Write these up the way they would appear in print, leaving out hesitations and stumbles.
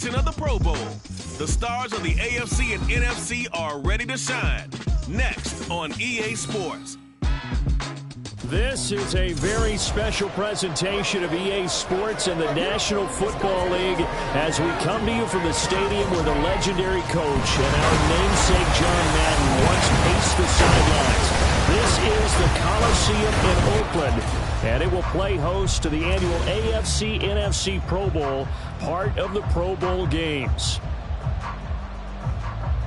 Of the Pro Bowl. The stars of the AFC and NFC are ready to shine. Next on EA Sports. This is a very special presentation of EA Sports and the National Football League as we come to you from the stadium where the legendary coach and our namesake John Madden once paced the sidelines. This is the Coliseum in Oakland, and it will play host to the annual AFC-NFC Pro Bowl, part of the Pro Bowl games.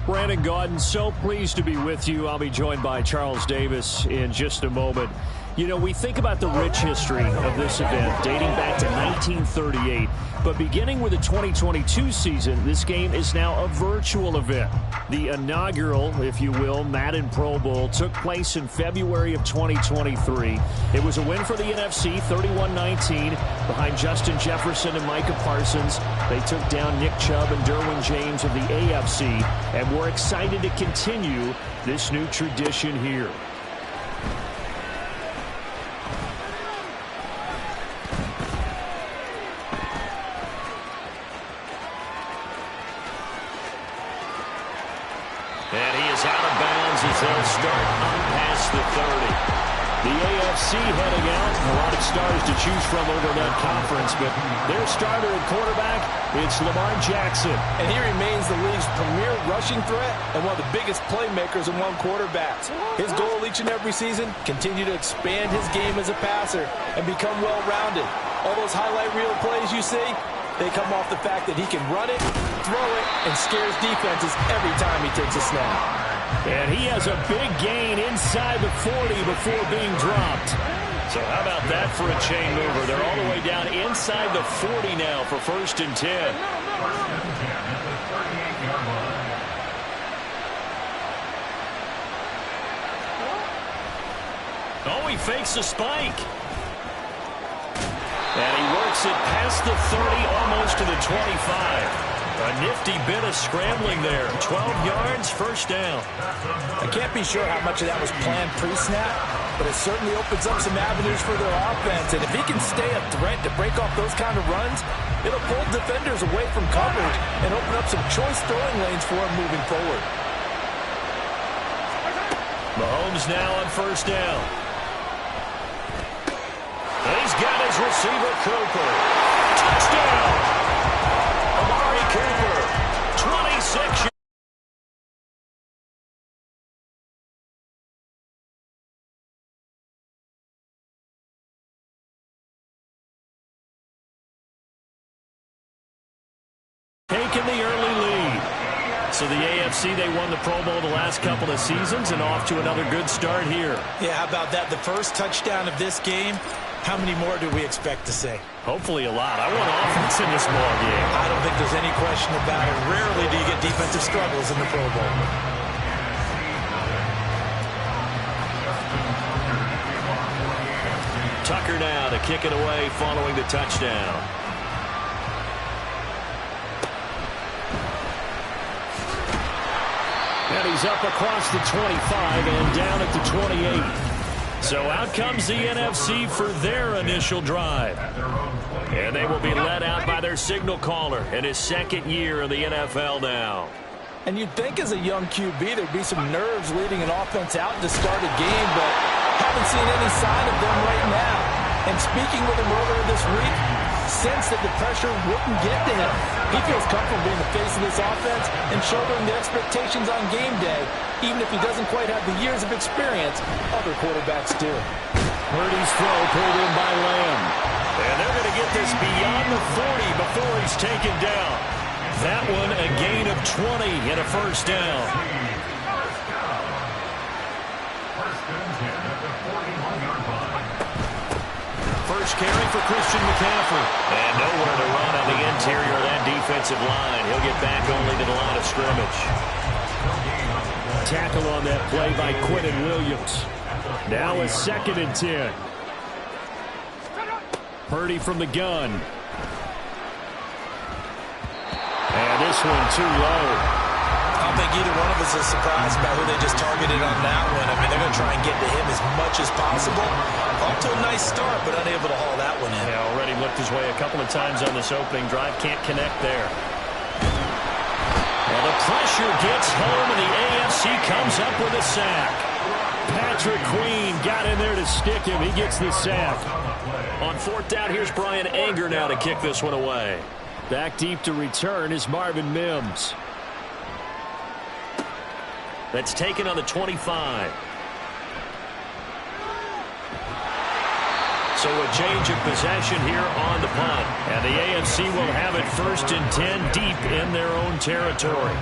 Brandon Gaudin, so pleased to be with you. I'll be joined by Charles Davis in just a moment. You know, we think about the rich history of this event dating back to 1938. But beginning with the 2022 season, this game is now a virtual event. The inaugural, if you will, Madden Pro Bowl took place in February of 2023. It was a win for the NFC, 31-19, behind Justin Jefferson and Micah Parsons. They took down Nick Chubb and Derwin James of the AFC, and we're excited to continue this new tradition here. And he is out of bounds as they'll start on past the 30. The AFC heading out. A lot of stars to choose from over that conference, but their starter at quarterback, it's Lamar Jackson. And he remains the league's premier rushing threat and one of the biggest playmakers among quarterbacks. His goal each and every season, continue to expand his game as a passer and become well-rounded. All those highlight reel plays you see, they come off the fact that he can run it, throw it, and scares defenses every time he takes a snap. And he has a big gain inside the 40 before being dropped. So how about that for a chain mover? They're all the way down inside the 40 now for 1st and 10. Oh, he fakes a spike. And he works it past the 30, almost to the 25. A nifty bit of scrambling there. 12 yards, 1st down. I can't be sure how much of that was planned pre-snap, but it certainly opens up some avenues for their offense. And if he can stay a threat to break off those kind of runs, it'll pull defenders away from coverage and open up some choice throwing lanes for him moving forward. Mahomes now on 1st down. He's got his receiver, Cooper. Touchdown! Amari Cooper, 26 yards. Taking the early lead. So the AFC, they won the Pro Bowl the last couple of seasons and off to another good start here. Yeah, how about that? The first touchdown of this game. How many more do we expect to see? Hopefully a lot. I want offense in this ball game. I don't think there's any question about it. Rarely do you get defensive struggles in the Pro Bowl. Tucker now to kick it away following the touchdown. And he's up across the 25 and down at the 28. So out comes the NFC for their initial drive. And they will be led out by their signal caller in his 2nd year in the NFL now. And you'd think as a young QB there'd be some nerves leading an offense out to start a game, but haven't seen any sign of them right now. And speaking with him earlier this week, sense that the pressure wouldn't get to him. He feels comfortable being the face of this offense and shouldering the expectations on game day, even if he doesn't quite have the years of experience other quarterbacks do. Purdy's throw pulled in by Lamb. And they're going to get this beyond the 40 before he's taken down. That one a gain of 20 and a 1st down. First carry for Christian McCaffrey. And nowhere to run on the interior of that defensive line. He'll get back only to the line of scrimmage. Tackle on that play by Quentin Williams. Now a 2nd and 10. Purdy from the gun. And this one too low. I don't think either one of us is surprised by who they just targeted on that one. I mean, they're going to try and get to him as much as possible. Off to a nice start, but unable to haul that one in. Yeah, already looked his way a couple of times on this opening drive. Can't connect there. pressure gets home, and the AFC comes up with a sack. Patrick Queen got in there to stick him. He gets the sack. On fourth down, here's Brian Anger now to kick this one away. Back deep to return is Marvin Mims. That's taken on the 25. So a change of possession here on the punt. And the AFC will have it 1st and 10 deep in their own territory.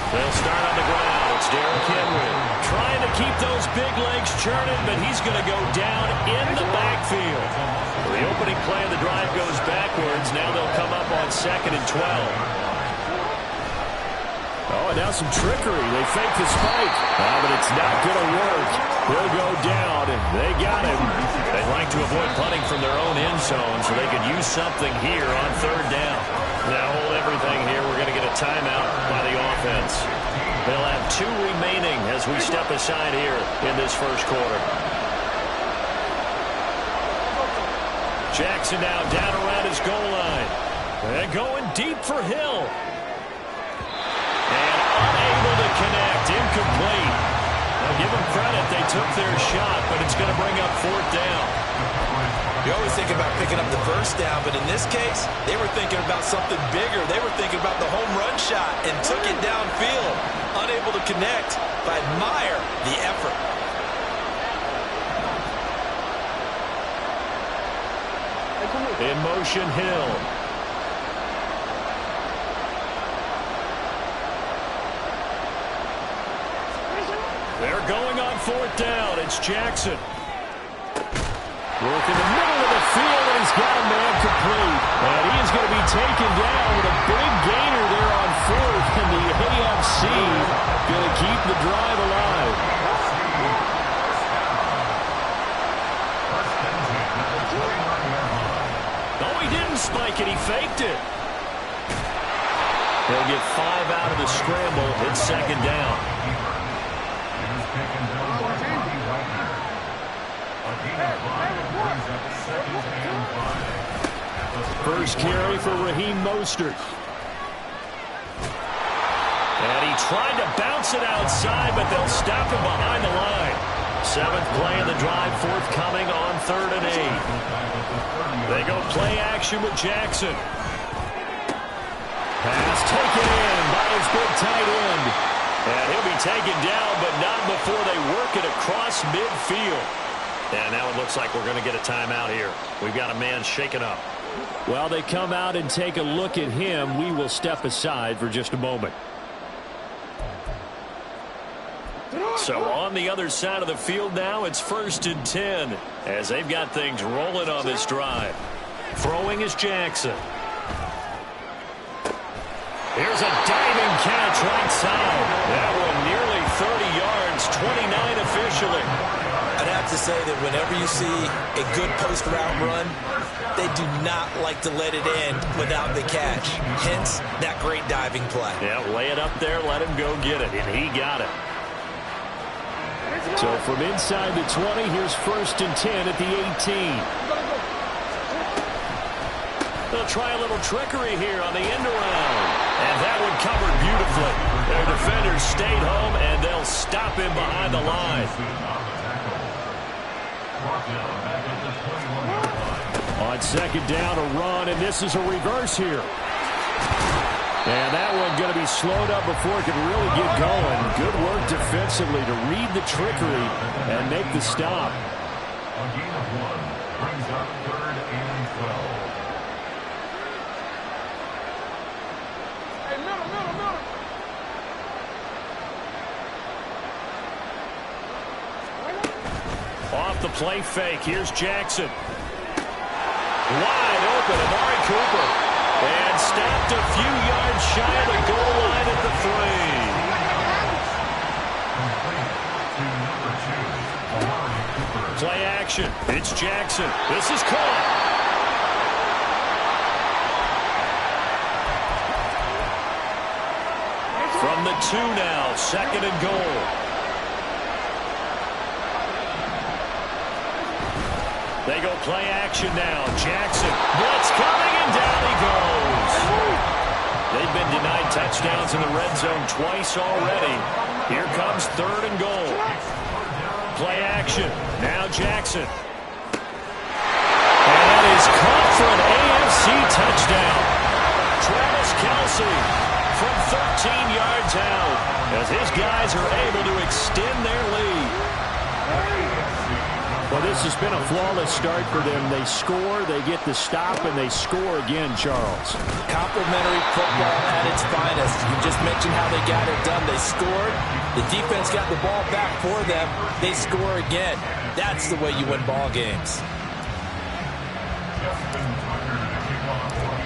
They'll start on the ground. It's Derrick Henry trying to keep those big legs churning, but he's going to go down in the backfield. The opening play of the drive goes backwards. Now they'll come up on 2nd and 12. Oh, and now some trickery. They fake the spike. But it's not going to work. He'll go down, and they got him. They like to avoid punting from their own end zone so they could use something here on 3rd down. Now hold everything here. We're going to get a timeout by the offense. They'll have 2 remaining as we step aside here in this first quarter. Jackson now down around his goal line. They're going deep for Hill. And unable to connect. Incomplete. Now give them credit. They took their shot, but it's going to bring up 4th down. You always think about picking up the first down, but in this case, they were thinking about something bigger. They were thinking about the home run shot and took it downfield. Unable to connect, but admire the effort. In motion, Hill. They're going on 4th down. It's Jackson. Work in the middle of the field, and he's got a man complete. And he is going to be taken down with a big gainer there on 4th, and the AFC going to keep the drive alive. No, he didn't spike it. He faked it. They'll get 5 out of the scramble. It's 2nd down. First carry for Raheem Mostert. And he tried to bounce it outside, but they'll stop him behind the line. 7th play of the drive, forthcoming on 3rd and 8. They go play action with Jackson. Pass taken in by his big tight end. And he'll be taken down, but not before they work it across midfield. And now it looks like we're going to get a timeout here. We've got a man shaken up. While they come out and take a look at him, we will step aside for just a moment. So on the other side of the field now, it's 1st and 10 as they've got things rolling on this drive. Throwing is Jackson. Here's a diving catch right side. That one nearly 30 yards, 29 officially. I'd have to say that whenever you see a good post route run, they do not like to let it end without the catch. Hence, that great diving play. Yeah, lay it up there, let him go get it, and he got it. So from inside the 20, here's 1st and 10 at the 18. They'll try a little trickery here on the end around. And that one covered beautifully. Their defenders stayed home, and they'll stop him behind the line. On 2nd down, a run, and this is a reverse here. And that one going to be slowed up before it can really get going. Good work defensively to read the trickery and make the stop. A gain of 1 brings up 3rd and 12. Off the play fake, here's Jackson. Wide open, Amari Cooper. And stopped a few yards shy of the goal line at the 3. Play action, it's Jackson. This is caught. From the 2 now, 2nd and goal. They go play action now. Jackson, blitz coming, and down he goes. They've been denied touchdowns in the red zone twice already. Here comes 3rd and goal. Play action. Now Jackson. And that is caught for an AFC touchdown. Travis Kelce from 13 yards out as his guys are able to extend their lead. Well, this has been a flawless start for them. They score, they get the stop, and they score again, Charles. Complimentary football at its finest. You just mentioned how they got it done. They scored. The defense got the ball back for them. They score again. That's the way you win ball games.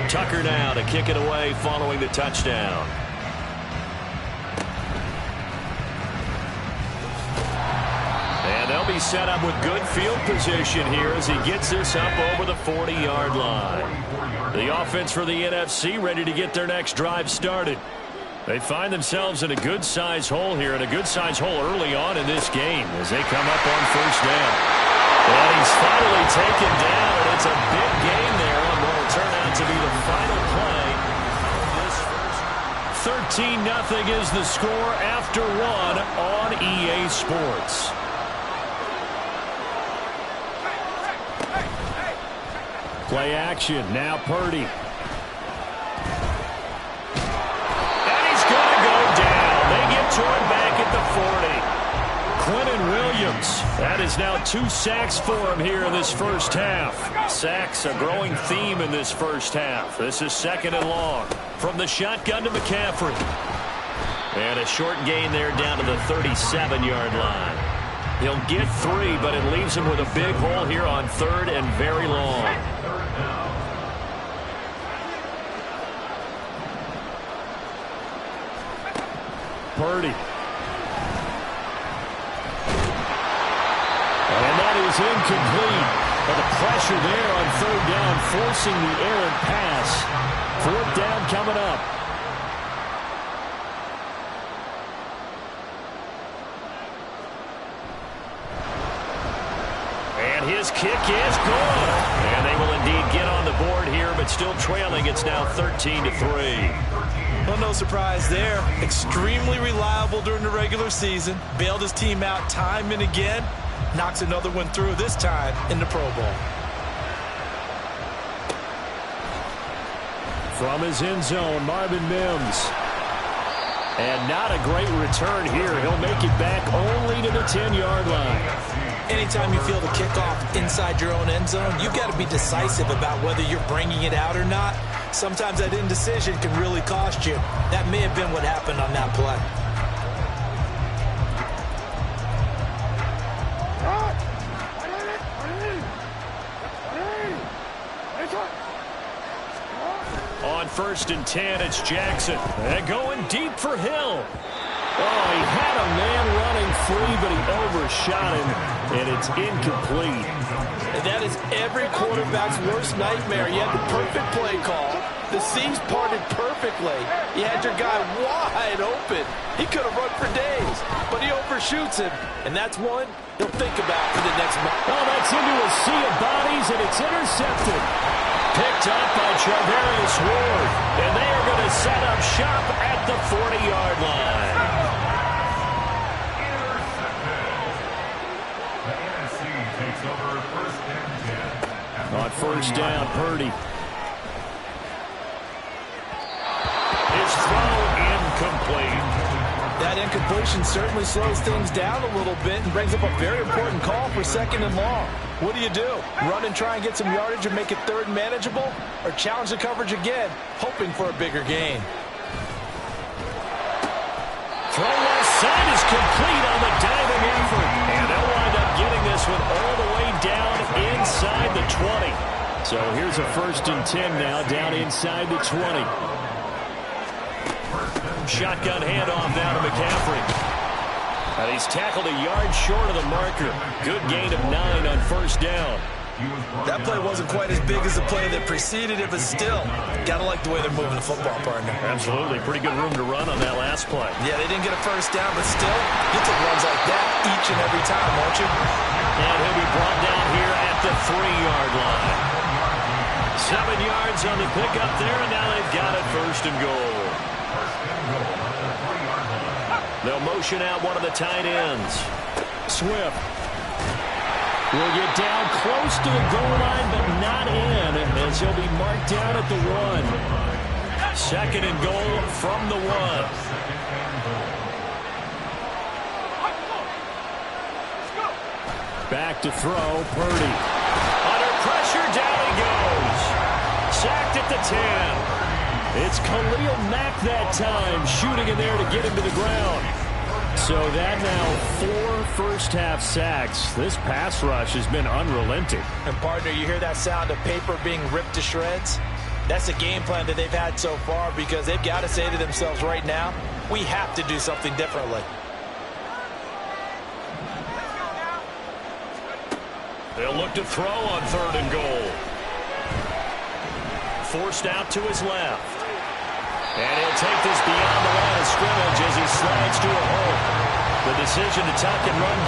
Tucker now to kick it away following the touchdown. And they'll be set up with good field position here as he gets this up over the 40-yard line. The offense for the NFC ready to get their next drive started. They find themselves in a good-sized hole here, and a good-sized hole early on in this game as they come up on 1st down. And he's finally taken down, and it's a big game there on what will turn out to be the final play. 13-0 is the score after 1 on EA Sports. Play action. Now Purdy. And he's going to go down. They get to him back at the 40. Quentin Williams. That is now 2 sacks for him here in this first half. Sacks a growing theme in this first half. This is 2nd and long. From the shotgun to McCaffrey. And a short gain there down to the 37-yard line. He'll get 3, but it leaves him with a big hole here on 3rd and very long. Purdy. And that is incomplete. But the pressure there on 3rd down, forcing the errant pass. 4th down coming up. And his kick is good. And they will indeed get on the board here, but still trailing. It's now 13-3. Well, no surprise there. Extremely reliable during the regular season. Bailed his team out time and again. Knocks another one through, this time in the Pro Bowl. From his end zone, Marvin Mims. And not a great return here. He'll make it back only to the 10-yard line. Anytime you feel the kickoff inside your own end zone, you've got to be decisive about whether you're bringing it out or not. Sometimes that indecision can really cost you. That may have been what happened on that play. On 1st and 10, it's Jackson. And going deep for Hill. Oh, he had a man running free, but he overshot him, and it's incomplete. And that is every quarterback's worst nightmare. You had the perfect play call. The seams parted perfectly. You had your guy wide open. He could have run for days, but he overshoots him. And that's one he'll think about for the next month. Oh, that's into a sea of bodies, and it's intercepted. Picked up by Charvarius Ward. And they are going to set up shop at the 40-yard line. On 1st down, Purdy. His throw incomplete. That incompletion certainly slows things down a little bit and brings up a very important call for 2nd and long. What do? Run and try and get some yardage and make it 3rd and manageable? Or challenge the coverage again, hoping for a bigger gain? Throw left side is complete on the diving effort. And they'll wind up getting this one all the way down inside the 20. So here's a 1st and 10 now, down inside the 20. Shotgun handoff now to McCaffrey. And he's tackled a yard short of the marker. Good gain of 9 on 1st down. That play wasn't quite as big as the play that preceded it, but still, gotta like the way they're moving the football, partner. Absolutely. Pretty good room to run on that last play. Yeah, they didn't get a 1st down, but still, you take runs like that each and every time, won't you? And he'll be brought down here at the 3-yard line. 7 yards on the pickup there, and now they've got it first and goal. They'll motion out one of the tight ends. Swift will get down close to the goal line, but not in, as he'll be marked down at the 1. Second and goal from the 1. Back to throw, Purdy. Under pressure, down he goes. Sacked at the 10. It's Khalil Mack that time, shooting in there to get him to the ground. So that now 4 first-half sacks. This pass rush has been unrelenting. And, partner, you hear that sound of paper being ripped to shreds? That's a game plan that they've had so far because they've got to say to themselves right now, we have to do something differently. They'll look to throw on 3rd and goal. Forced out to his left. And he'll take this beyond the line of scrimmage as he slides to a hole. The decision to tuck and run.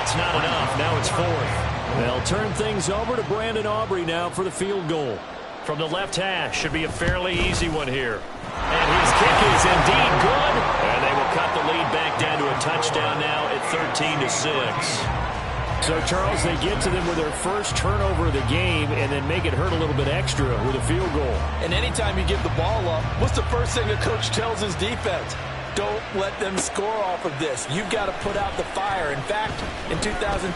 It's not enough. Now it's 4th. They'll turn things over to Brandon Aubrey now for the field goal. From the left hash, should be a fairly easy one here. And his kick is indeed good. And they will cut the lead back down to a touchdown now at 13-6. So, Charles, they get to them with their first turnover of the game and then make it hurt a little bit extra with a field goal. And anytime you give the ball up, what's the first thing a coach tells his defense? Don't let them score off of this. You've got to put out the fire. In fact, in 2021,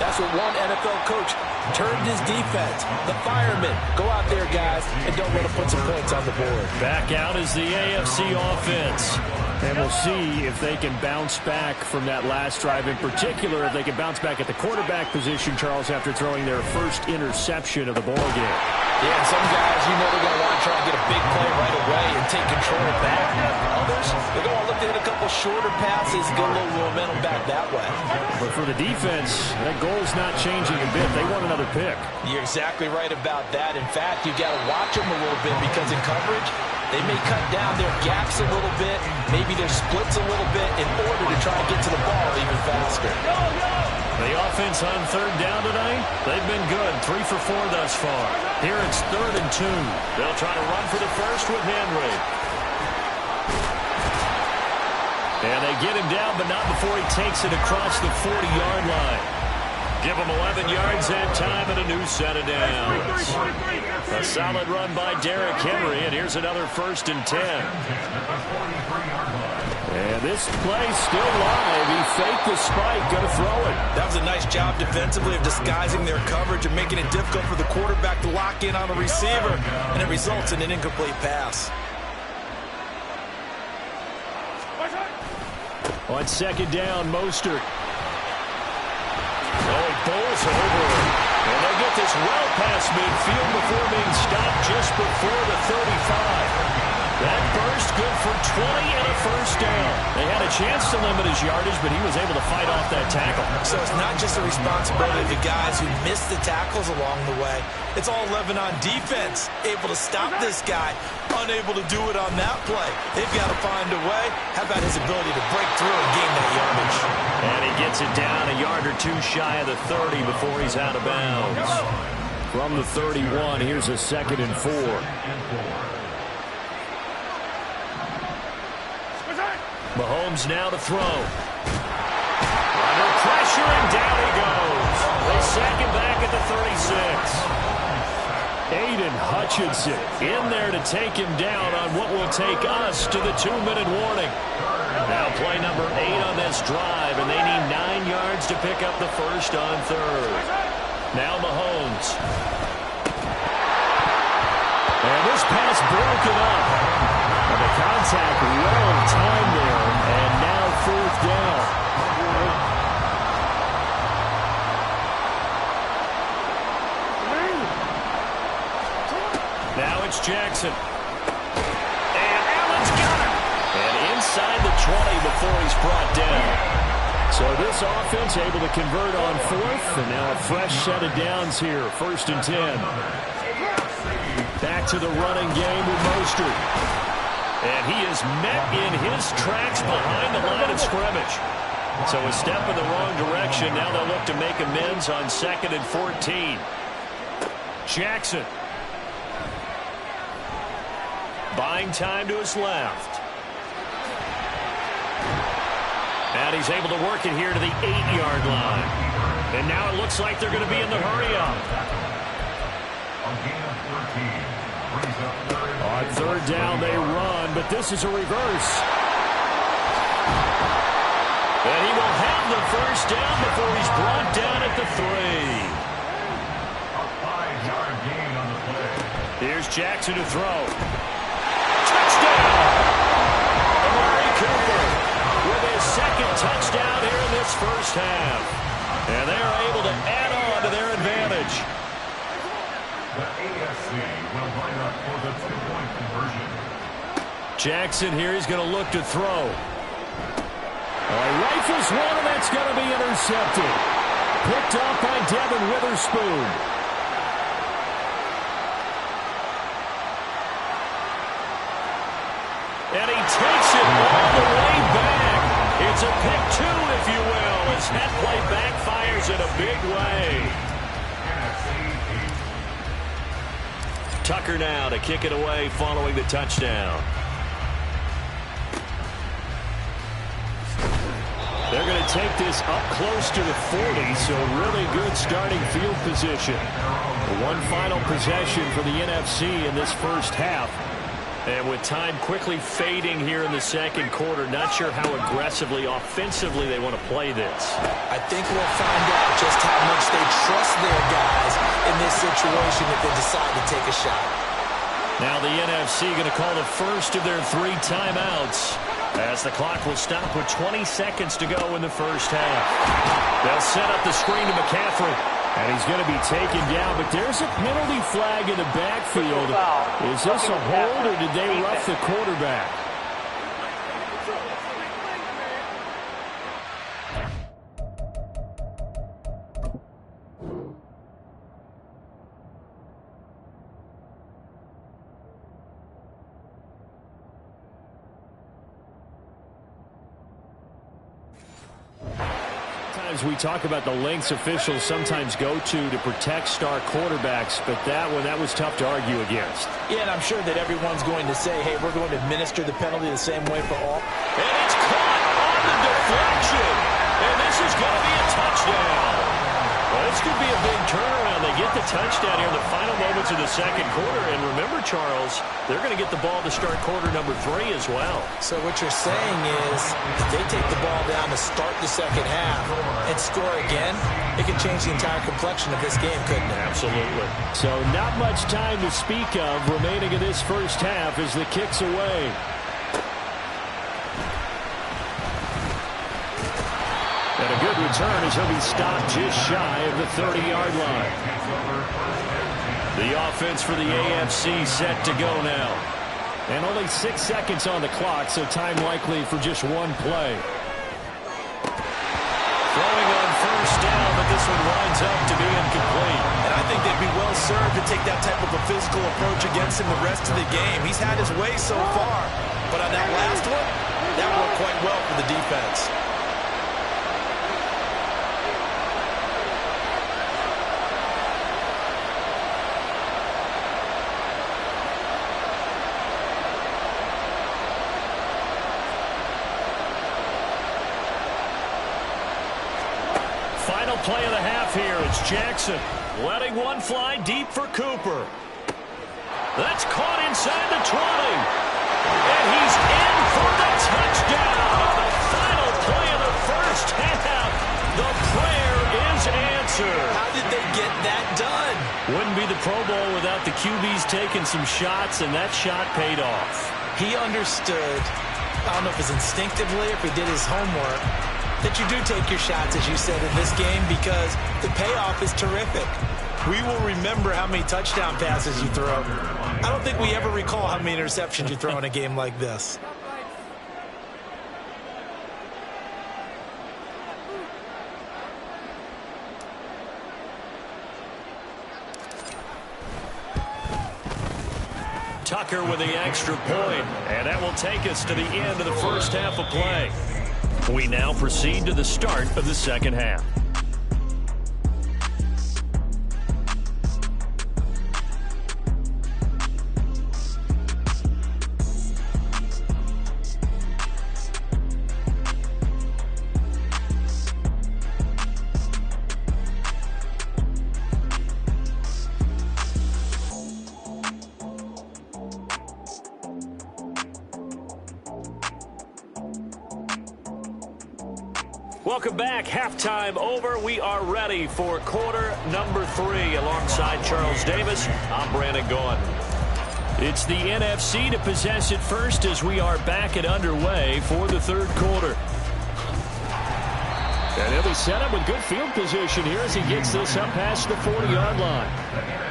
that's what one NFL coach turned his defense. The firemen. Go out there, guys, and don't let them put some points on the board. Back out is the AFC offense. And we'll see if they can bounce back from that last drive. In particular, if they can bounce back at the quarterback position, Charles, after throwing their first interception of the ballgame. Yeah, some guys, you know they're going to want to try and get a big play right away and take control back. Others, they're going to look to hit a couple shorter passes, get a little momentum back that way. But for the defense, that goal's not changing a bit. They want another pick. You're exactly right about that. In fact, you've got to watch them a little bit because in coverage, they may cut down their gaps a little bit, maybe their splits a little bit in order to try and get to the ball even faster. The offense on 3rd down tonight, they've been good. 3 for 4 thus far. Here it's 3rd and 2. They'll try to run for the first with Henry. And they get him down, but not before he takes it across the 40-yard line. Give him 11 yards and time and a new set of downs. A solid run by Derrick Henry, and here's another 1st and 10. And this play still live. He faked the spike, going to throw it. That was a nice job defensively of disguising their coverage and making it difficult for the quarterback to lock in on the receiver, and it results in an incomplete pass. On 2nd down, Mostert. Oh, he bowls it over. And they'll get this well past midfield before being stopped just before the 35. That burst good for 20 and a first down. They had a chance to limit his yardage, but he was able to fight off that tackle. So it's not just the responsibility of the guys who missed the tackles along the way. It's all 11 on defense. Able to stop this guy. Unable to do it on that play. They've got to find a way. How about his ability to break through and gain that yardage? And he gets it down a yard or two shy of the 30 before he's out of bounds. From the 31, here's a 2nd and 4. Mahomes now to throw. Under pressure, and down he goes. They sack him back at the 36. Aiden Hutchinson in there to take him down on what will take us to the 2-minute warning. Now play number 8 on this drive, and they need 9 yards to pick up the first on 3rd. Now Mahomes. And this pass broken up. And the contact well timed there, and now 4th down. Now it's Jackson. And Allen's got it. And inside the 20 before he's brought down. So this offense able to convert on 4th, and now a fresh set of downs here, 1st and 10. Back to the running game with Mostert. And he is met in his tracks behind the line of scrimmage. So a step in the wrong direction. Now they'll look to make amends on 2nd and 14. Jackson. Buying time to his left. And he's able to work it here to the 8-yard line. And now it looks like they're going to be in the hurry-up. On 3rd down, they run, but this is a reverse. And he will have the 1st down before he's brought down at the 3. A 5-yard gain on the play. Here's Jackson to throw. Touchdown! Amari Cooper with his 2nd touchdown here in this first half. And they are able to add on to their advantage. The AFC will line up for the 2-point conversion. Jackson here, he's going to look to throw. Rifles one, and that's going to be intercepted. Picked off by Devin Witherspoon. And he takes it all the way back. It's a pick 2, if you will, as that play backfires in a big way. Tucker now to kick it away following the touchdown. They're going to take this up close to the 40, so really good starting field position. One final possession for the NFC in this first half. And with time quickly fading here in the 2nd quarter, not sure how aggressively, offensively they want to play this. I think we'll find out just how much they trust their guys in this situation if they decide to take a shot. Now the NFC going to call the first of their 3 timeouts as the clock will stop with 20 seconds to go in the first half. They'll set up the screen to McCaffrey. And he's going to be taken down, but there's a penalty flag in the backfield. Is this a hold, or did they rough the quarterback? We talk about the lengths officials sometimes go to protect star quarterbacks, but that was tough to argue against. Yeah, and I'm sure that everyone's going to say, hey, we're going to administer the penalty the same way for all. And it's caught on the deflection, and this is going to be a touchdown. Well, this could be a big turnaround. They get the touchdown here in the final moments of the 2nd quarter, and remember, Charles, they're going to get the ball to start quarter number 3 as well. So what you're saying is if they take the ball down to start the 2nd half and score again, it could change the entire complexion of this game, couldn't it? Absolutely. So not much time to speak of remaining in this first half as the kick's away. And a good return as he'll be stopped just shy of the 30-yard line. The offense for the AFC set to go now. And only 6 seconds on the clock, so time likely for just one play. Throwing on 1st down, but this one winds up to be incomplete. And I think they'd be well served to take that type of a physical approach against him the rest of the game. He's had his way so far. But on that last one, that worked quite well for the defense. Final play of the half here. It's Jackson letting one fly deep for Cooper. That's caught inside the 20. And he's in for the touchdown. The final play of the first half. The prayer is answered. How did they get that done? Wouldn't be the Pro Bowl without the QBs taking some shots, and that shot paid off. He understood, I don't know if it's instinctively or if he did his homework, that you do take your shots, as you said, in this game because the payoff is terrific. We will remember how many touchdown passes you throw. I don't think we ever recall how many interceptions you throw in a game like this. Tucker with the extra point, and that will take us to the end of the first half of play. We now proceed to the start of the second half. Welcome back. Halftime over. We are ready for quarter number 3. Alongside Charles Davis, I'm Brandon Gaudin. It's the NFC to possess it first as we are back and underway for the third quarter. And he'll be set up with good field position here as he gets this up past the 40-yard line.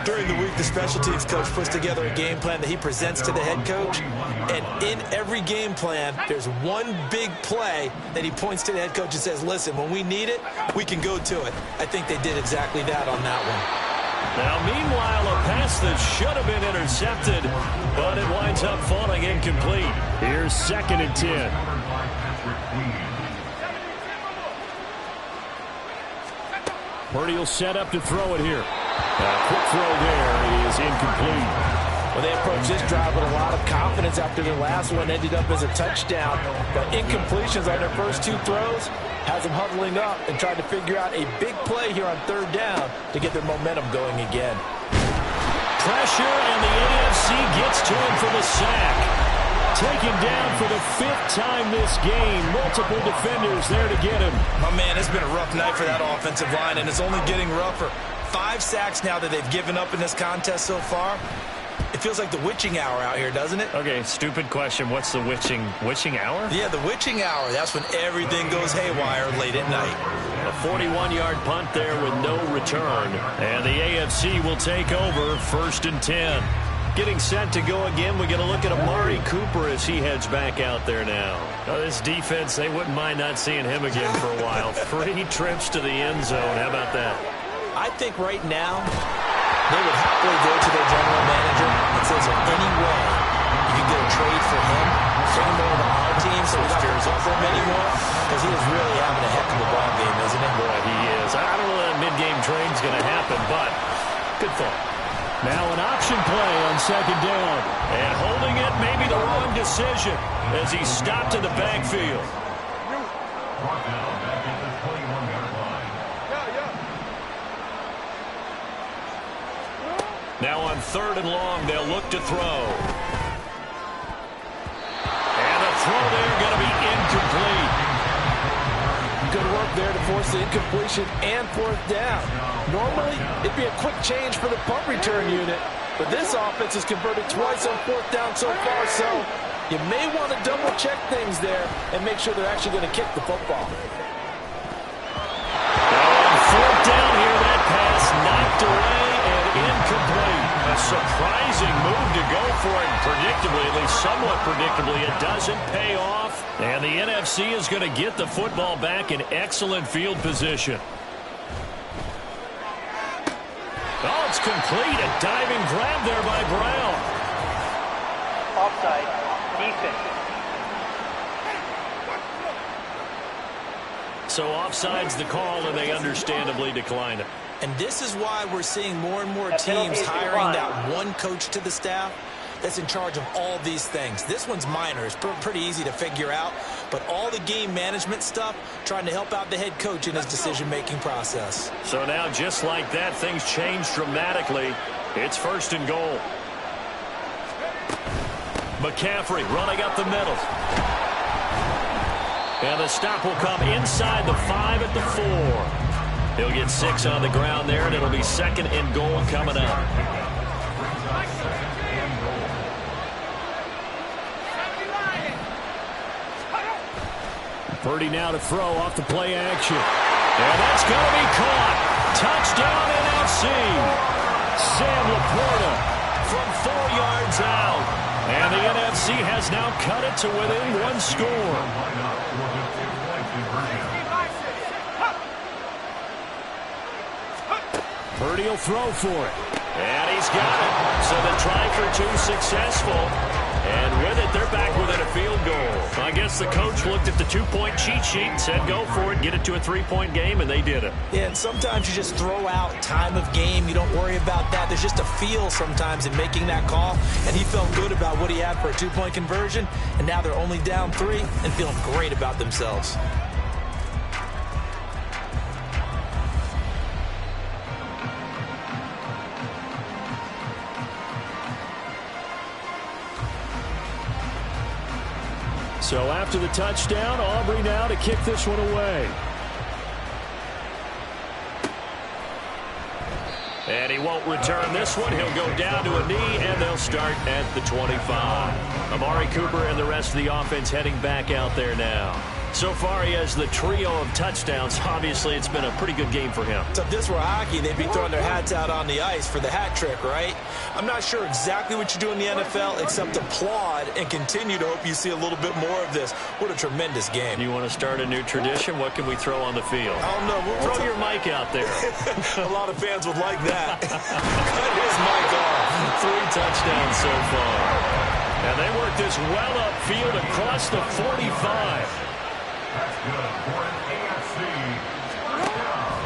During the week, the special teams coach puts together a game plan that he presents to the head coach. And in every game plan, there's one big play that he points to the head coach and says, listen, when we need it, we can go to it. I think they did exactly that on that one. Now, meanwhile, a pass that should have been intercepted, but it winds up falling incomplete. Here's 2nd and 10. Purdy will set up to throw it here. A quick throw there is incomplete. Well, they approached this drive with a lot of confidence after their last one ended up as a touchdown. But incompletions on their first 2 throws has them huddling up and trying to figure out a big play here on 3rd down to get their momentum going again. Pressure, and the AFC gets to him for the sack. Taken down for the 5th time this game. Multiple defenders there to get him. My man, it's been a rough night for that offensive line, and it's only getting rougher. 5 sacks now that they've given up in this contest so far. It feels like the witching hour out here, doesn't it? Okay, stupid question. What's the witching hour? Yeah, the witching hour. That's when everything goes haywire late at night. A 41-yard punt there with no return. And the AFC will take over 1st and 10. Getting set to go again. We get a look at Amari Cooper as he heads back out there now. Now this defense, they wouldn't mind not seeing him again for a while. 3 trips to the end zone. How about that? I think right now they would happily go to their general manager and say, is there any way you can get a trade for him? Bring him over to our team so we don't have to suffer him anymore? Because he is really having a heck of a ball game, isn't he? Boy, he is. I don't know that mid-game trade's going to happen, but good thought. Now an option play on 2nd down. And holding it may be the wrong decision as he stopped in the backfield. Now on 3rd and long, they'll look to throw. And the throw there going to be incomplete. Good work there to force the incompletion and 4th down. Normally, it'd be a quick change for the punt return unit, but this offense has converted twice on 4th down so far, so you may want to double-check things there and make sure they're actually going to kick the football. Now on 4th down here, that pass knocked away and incomplete. A surprising move to go for it, predictably, at least somewhat predictably. It doesn't pay off, and the NFC is going to get the football back in excellent field position. Oh, it's complete. A diving grab there by Brown. Offside. Defense. So offside's the call, and they understandably decline it. And this is why we're seeing more and more teams hiring that one coach to the staff that's in charge of all these things. This one's minor. It's pretty easy to figure out. But all the game management stuff, trying to help out the head coach in his decision-making process. So now, just like that, things change dramatically. It's 1st and goal. McCaffrey running up the middle. And the stop will come inside the 5 at the 4. He'll get 6 on the ground there, and it'll be 2nd and goal coming up. Purdy now to throw off the play action. And that's going to be caught. Touchdown NFC. Sam Laporta from 4 yards out. And the NFC has now cut it to within 1 score. Purdy will throw for it. And he's got it. So the try for 2 successful. And with it, they're back within a field goal. I guess the coach looked at the two-point cheat sheet and said, go for it, get it to a three-point game, and they did it. Yeah, and sometimes you just throw out time of game. You don't worry about that. There's just a feel sometimes in making that call, and he felt good about what he had for a two-point conversion, and now they're only down 3 and feeling great about themselves. So after the touchdown, Aubrey now to kick this one away. And he won't return this one. He'll go down to a knee, and they'll start at the 25. Amari Cooper and the rest of the offense heading back out there now. So far, he has the trio of touchdowns. Obviously, it's been a pretty good game for him. So if this were hockey, they'd be throwing their hats out on the ice for the hat trick, right? I'm not sure exactly what you do in the NFL except applaud and continue to hope you see a little bit more of this. What a tremendous game. You want to start a new tradition? What can we throw on the field? I don't know. Throw your mic out there. A lot of fans would like that. Cut his mic off. 3 touchdowns so far. And they work this well upfield across the 45. That's good for an AFC.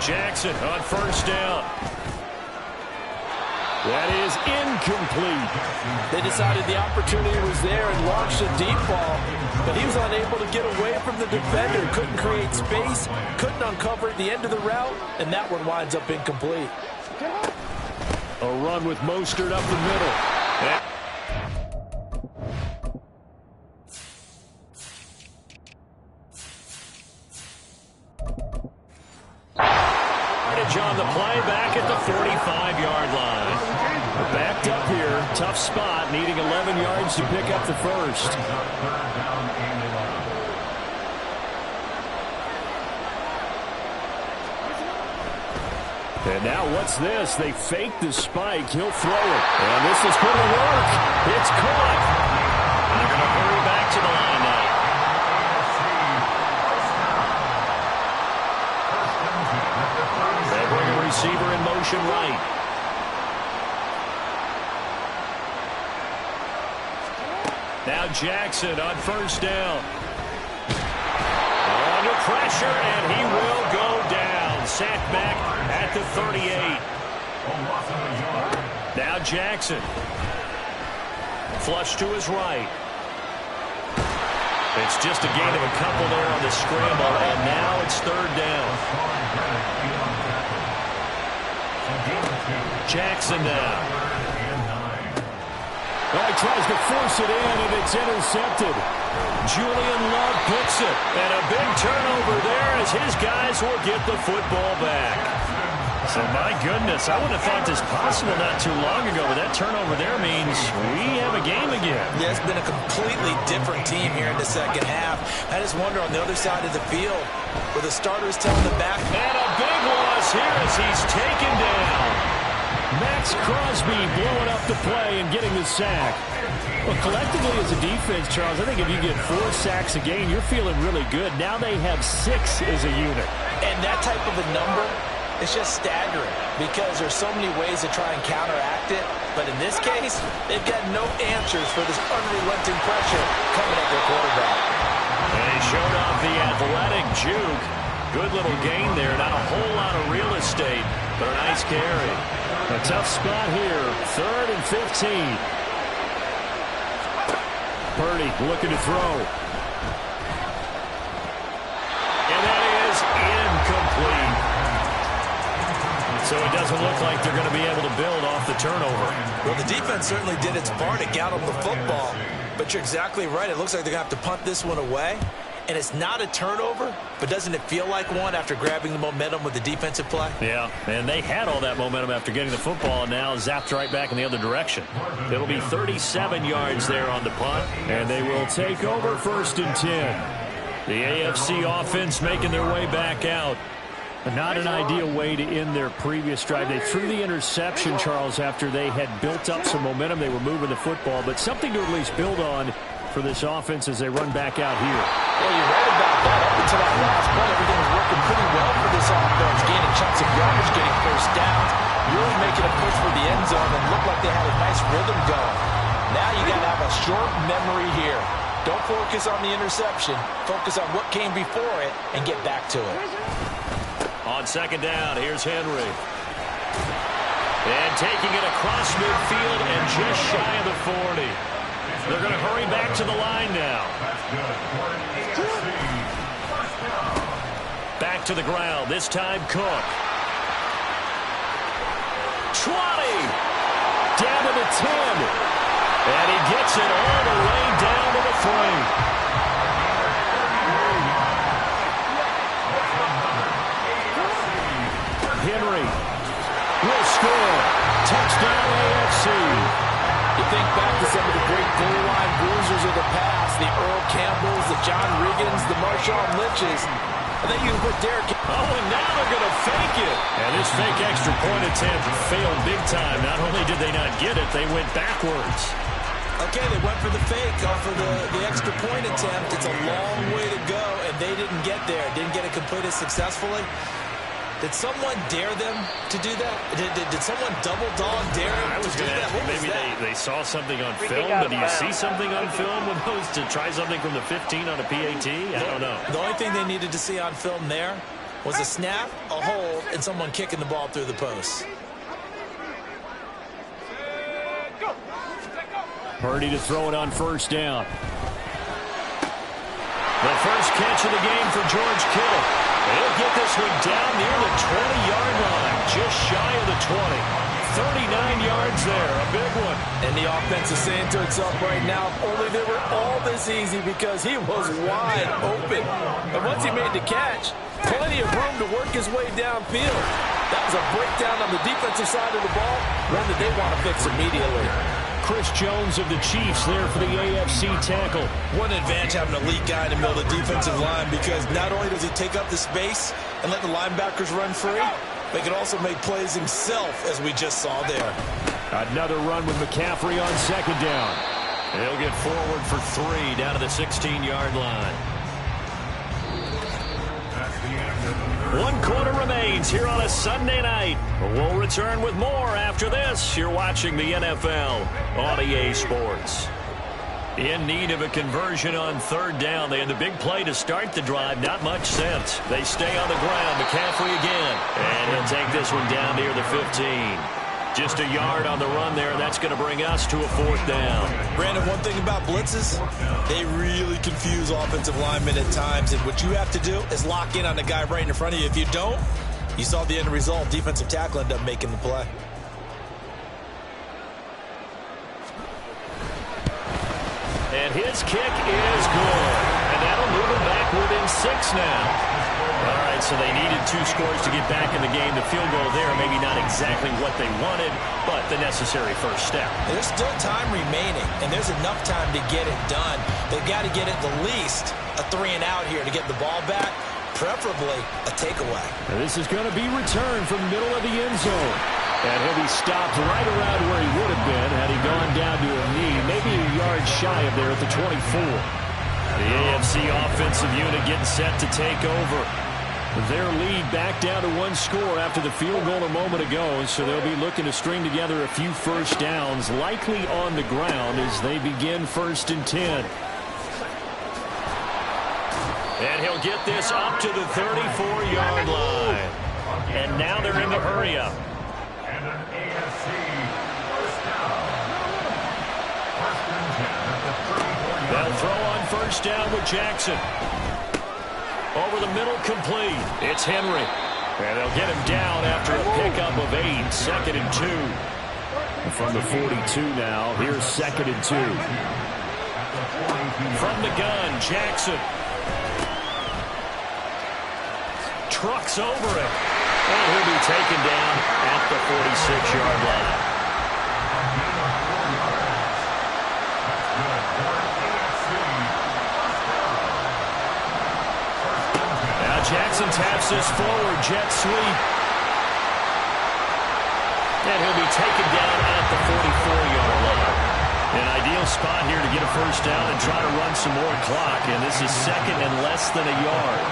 Jackson on first down. That is incomplete. They decided the opportunity was there and launched a deep ball, but he was unable to get away from the defender. Couldn't create space, couldn't uncover the end of the route, and that one winds up incomplete. A run with Mostert up the middle. On the play back at the 45-yard line. Backed up here, tough spot, needing 11 yards to pick up the first. And now what's this? They fake the spike. He'll throw it. And this is going to work. It's caught. They're going to hurry back to the line now. Receiver in motion right. Now Jackson on first down. Under pressure, and he will go down. Sacked back at the 38. Now Jackson. Flush to his right. It's just a gain of a couple there on the scramble, and now it's third down. Jackson now. Oh, he tries to force it in, and it's intercepted. Julian Love picks it, and a big turnover there as his guys will get the football back. So, my goodness, I wouldn't have thought this possible not too long ago, but that turnover there means we have a game again. Yeah, it's been a completely different team here in the second half. I just wonder on the other side of the field where the starters telling the back. And a big loss here as he's taken down. Max Crosby blowing up the play and getting the sack. Well, collectively as a defense, Charles, I think if you get 4 sacks a game, you're feeling really good. Now they have 6 as a unit. And that type of a number, it's just staggering because there's so many ways to try and counteract it. But in this case, they've got no answers for this unrelenting pressure coming at their quarterback. And he showed off the athletic juke. Good little gain there. Not a whole lot of real estate, but a nice carry. A tough spot here. 3rd and 15. Purdy looking to throw. And that is incomplete. So it doesn't look like they're going to be able to build off the turnover. Well, the defense certainly did its part to get them the football. But you're exactly right. It looks like they're going to have to punt this one away. And it's not a turnover, but doesn't it feel like one after grabbing the momentum with the defensive play? Yeah, and they had all that momentum after getting the football, and now zapped right back in the other direction. It'll be 37 yards there on the punt, and they will take over 1st and 10. The AFC offense making their way back out. But not an ideal way to end their previous drive. They threw the interception, Charles, after they had built up some momentum. They were moving the football, but something to at least build on for this offense as they run back out here. Well, you read about that. Up until that last point, everything was working pretty well for this offense. Gaining chunks of yardage, getting first downs, really making a push for the end zone, and looked like they had a nice rhythm going. Now you got to have a short memory here. Don't focus on the interception. Focus on what came before it and get back to it. On second down, here's Henry. And taking it across midfield and just shy of the 40. They're going to hurry back to the line now. Back to the ground, this time Cook. 20! Down to the 10. And he gets it all the way down to the 3. Henry will score. Touchdown AFC. You think back to some of the great goal line bruisers of the past, the Earl Campbells, the John Riggins, the Marshawn Lynches. And then you put Derek. Oh, and now they're going to fake it. And this fake extra point attempt failed big time. Not only did they not get it, they went backwards. Okay, they went for the fake off of the extra point attempt. It's a long way to go, and they didn't get there. Didn't get it completed successfully. Did someone dare them to do that? Did someone double dog dare them to do that? What was maybe that? they saw something on film, but do you see something on film with those to try something from the 15 on a PAT? I don't know. The only thing they needed to see on film there was a snap, a hold, and someone kicking the ball through the post. Purdy to throw it on first down. The first catch of the game for George Kittle. He'll get this one down near the 20-yard line, just shy of the 20. 39 yards there, a big one. And the offense is saying to itself right now, if only they were all this easy, because he was wide open. And once he made the catch, plenty of room to work his way downfield. That was a breakdown on the defensive side of the ball, one that they want to fix immediately. Chris Jones of the Chiefs there for the AFC tackle. What an advantage having an elite guy in the middle of the defensive line, because not only does he take up the space and let the linebackers run free, but he can also make plays himself, as we just saw there. Another run with McCaffrey on second down. He'll get forward for 3 down to the 16-yard line. 1 quarter remains here on a Sunday night. We'll return with more after this. You're watching the NFL on EA Sports. In need of a conversion on third down. They had the big play to start the drive. Not much sense. They stay on the ground. McCaffrey again. And he'll take this one down near the 15. Just a yard on the run there, and that's going to bring us to a 4th down. Brandon, one thing about blitzes, they really confuse offensive linemen at times, and what you have to do is lock in on the guy right in front of you. If you don't, you saw the end result. Defensive tackle ended up making the play. And his kick is good. And that'll move him back within 6 now. All right, so they needed 2 scores to get back in the game. The field goal there, maybe not exactly what they wanted, but the necessary first step. There's still time remaining, and there's enough time to get it done. They've got to get at the least a 3-and-out here to get the ball back, preferably a takeaway. Now this is going to be returned from the middle of the end zone. And he'll be stopped right around where he would have been had he gone down to a knee, maybe a yard shy of there at the 24. The AFC offensive unit getting set to take over. Their lead back down to 1 score after the field goal a moment ago, so they'll be looking to string together a few first downs, likely on the ground as they begin 1st and 10. And he'll get this up to the 34-yard line. And now they're in the hurry-up. And an AFC first down. 1st and 10 at the 34-yard line. They'll throw on first down with Jackson. Over the middle, complete. It's Henry. And they'll get him down after a pickup of 8. 2nd and 2. From the 42 now, here's 2nd and 2. From the gun, Jackson. Trucks over it. And he'll be taken down at the 46-yard line. Jackson taps this forward, jet sweep. And he'll be taken down at the 44-yard line. An ideal spot here to get a first down and try to run some more clock. And this is 2nd and less than a yard.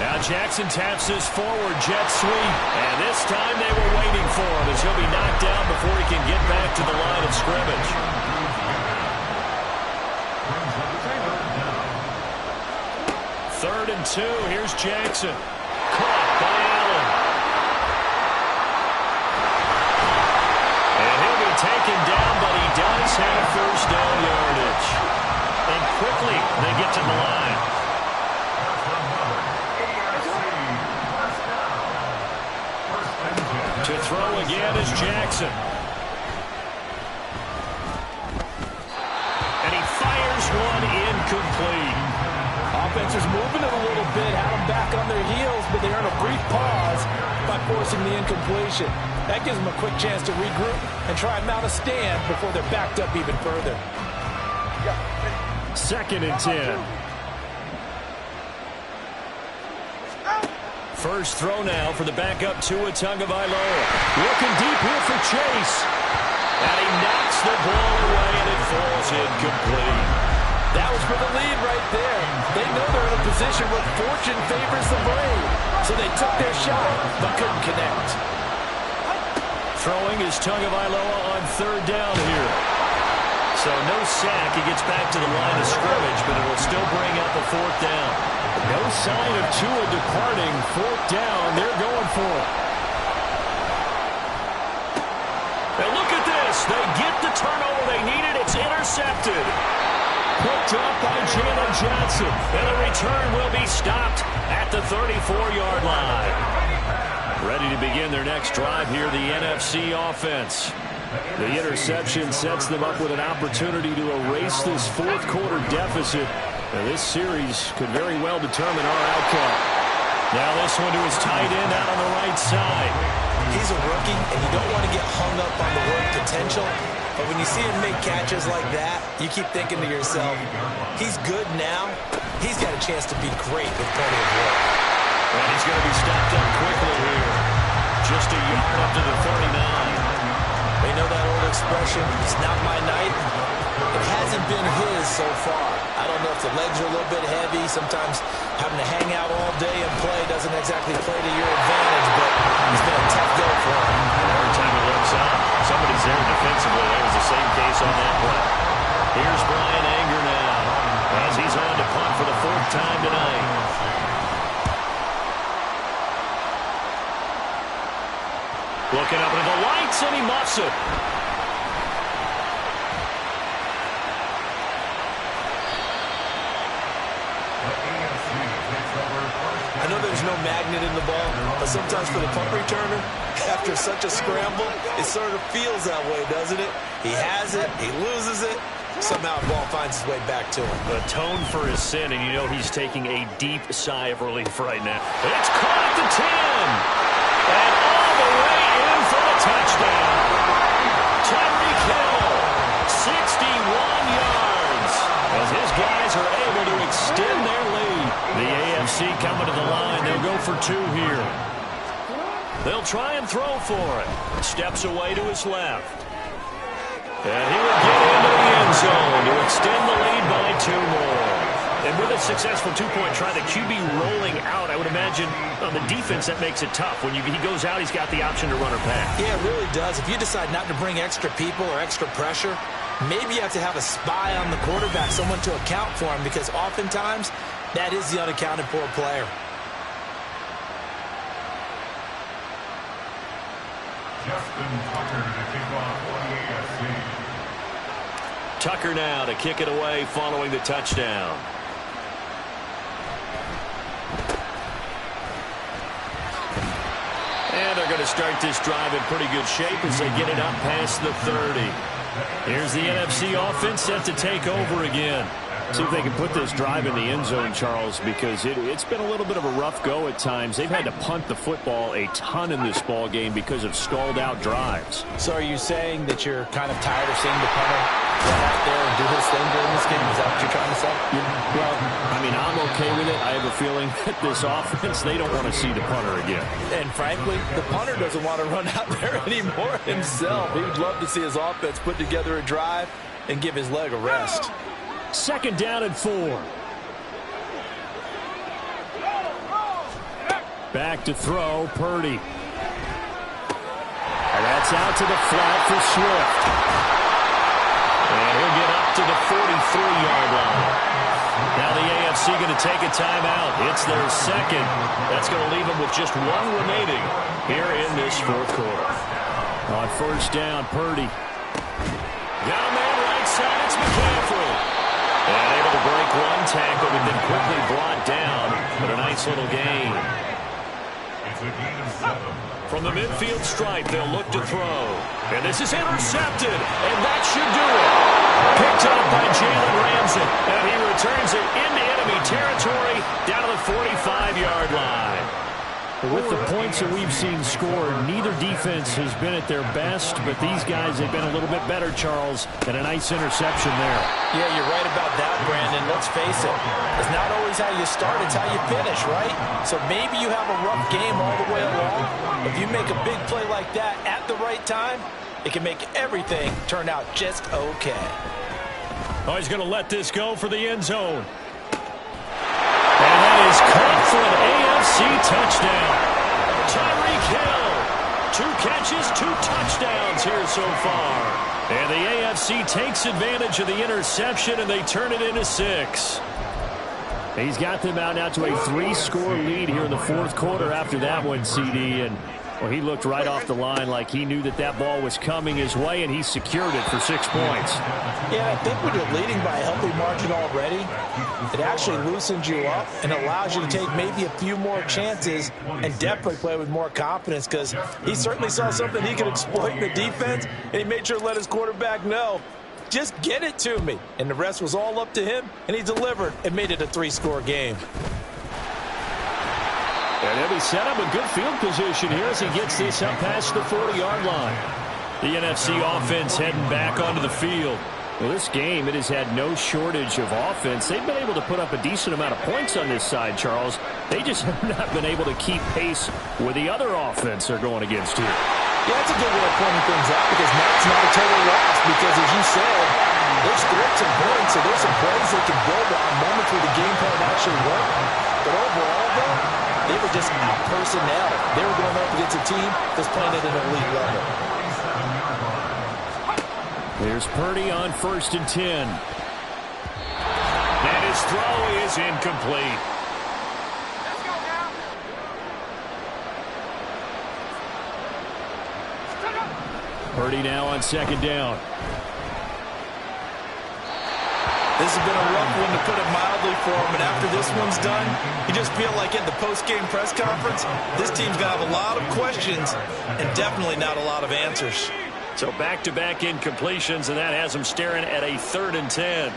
Now Now Jackson taps this forward jet sweep. And this time they were waiting for him as he'll be knocked down before he can get back to the line of scrimmage. 3rd and 2. Here's Jackson. Caught by Allen. And he'll be taken down, but he does have first down yardage. And quickly they get to the line. To throw again is Jackson. And he fires one incomplete. Offense is moving it a little bit, had them back on their heels, but they earn a brief pause by forcing the incompletion. That gives them a quick chance to regroup and try and mount a stand before they're backed up even further. 2nd and 10. First throw now for the backup Tua Tagovailoa. Looking deep here for Chase. And he knocks the ball away and it falls incomplete. That was for the lead right there. They know they're in a position where fortune favors the brave. So they took their shot, but couldn't connect. Throwing is Tagovailoa on 3rd down here. So no sack. He gets back to the line of scrimmage, but it will still bring up a 4th down. No sign of Tua departing. 4th down. They're going for it. And look at this. They get the turnover they needed. It's intercepted. Picked up by Jalen Johnson. And the return will be stopped at the 34-yard line. Ready to begin their next drive here, the NFC offense. The interception sets them up with an opportunity to erase this 4th quarter deficit. Now, this series could very well determine our outcome. Now this one to his tight end out on the right side. He's a rookie, and you don't want to get hung up on the word potential. But when you see him make catches like that, you keep thinking to yourself, he's good now. He's got a chance to be great with plenty of work. And he's going to be stopped up quickly here. Just a yard up to the 39. They know that old expression, it's not my night. It hasn't been his so far. I don't know if the legs are a little bit heavy. Sometimes having to hang out all day and play doesn't exactly play to your advantage, but it's been a tough go for him. Every time he looks up, somebody's there defensively. That was the same case on that play. Here's Brian Anger now as he's on to punt for the 4th time tonight. Looking up into the lights, and he muffs it. I know there's no magnet in the ball, but sometimes for the punt returner, after such a scramble, it sort of feels that way, doesn't it? He has it, he loses it, somehow the ball finds its way back to him. Atone for his sin, and you know he's taking a deep sigh of relief right now. It's caught at the 10, and all the way in for the touchdown. Tyreek Hill, 61 yards, as his guys are able to extend their lead. The AFC coming to the line. They'll go for 2 here. They'll try and throw for it. Steps away to his left. And he will get into the end zone to extend the lead by 2 more. And with a successful 2-point try, the QB rolling out, I would imagine on the defense that makes it tough. When he goes out, he's got the option to run or pass. Yeah, it really does. If you decide not to bring extra people or extra pressure, maybe you have to have a spy on the quarterback, someone to account for him, because oftentimes that is the unaccounted for player. Justin Tucker to kick off for the AFC. Tucker now to kick it away following the touchdown. And they're going to start this drive in pretty good shape as they get it up past the 30. Here's the NFC offense set to take over again. See if they can put this drive in the end zone, Charles, because it's been a little bit of a rough go at times. They've had to punt the football a ton in this ball game because of stalled-out drives. So are you saying that you're kind of tired of seeing the punter run out there and do his thing during this game? Is that what you're trying to say? Well, I mean, I'm okay with it. I have a feeling that this offense, they don't want to see the punter again. And frankly, the punter doesn't want to run out there anymore himself. He would love to see his offense put together a drive and give his leg a rest. 2nd down and 4. Back to throw, Purdy. And that's out to the flat for Swift. And he'll get up to the 43-yard line. Now the AFC going to take a timeout. It's their second. That's going to leave them with just one remaining here in this fourth quarter. On first down, Purdy. Got a man right side. It's McCaffrey. And able to break one tackle, but then quickly brought down. But a nice little gain. From the midfield stripe, they'll look to throw. And this is intercepted. And that should do it. Picked up by Jalen Ramsey. And he returns it into enemy territory down to the 45-yard line. With the points that we've seen scored, neither defense has been at their best, but these guys have been a little bit better, Charles, and a nice interception there. Yeah, you're right about that, Brandon. Let's face it. It's not always how you start, it's how you finish, right? So maybe you have a rough game all the way along. If you make a big play like that at the right time, it can make everything turn out just okay. Oh, he's going to let this go for the end zone. And that is caught for an AFC touchdown. Tyreek Hill. 2 catches, 2 touchdowns here so far. And the AFC takes advantage of the interception, and they turn it into 6. He's got them out now to a 3-score lead here in the fourth quarter after that one, CD. And well, he looked right off the line like he knew that that ball was coming his way, and he secured it for 6 points. Yeah, I think when you're leading by a healthy margin already, it actually loosens you up and allows you to take maybe a few more chances and definitely play with more confidence, because he certainly saw something he could exploit in the defense, and he made sure to let his quarterback know, just get it to me. And the rest was all up to him, and he delivered and made it a 3-score game. And he'll be set up a good field position here as he gets this up past the 40-yard line. The NFC offense heading back onto the field. Well, this game, it has had no shortage of offense. They've been able to put up a decent amount of points on this side, Charles. They just have not been able to keep pace with the other offense they're going against here. Yeah, that's a good way of pointing things out, because now it's not a total loss, because as you said, there's threats and points, so there's some plays they can build on, moments where the game plan actually worked. But overall, though, they were just out-personnel. They were going up against a team that's playing at an elite level. Here's Purdy on 1st and 10. And his throw is incomplete. Purdy now on 2nd down. This has been a rough one, to put it mildly, for him. And after this one's done, you just feel like in the post-game press conference, this team's going to have a lot of questions and definitely not a lot of answers. So back-to-back incompletions, and that has them staring at a 3rd and 10.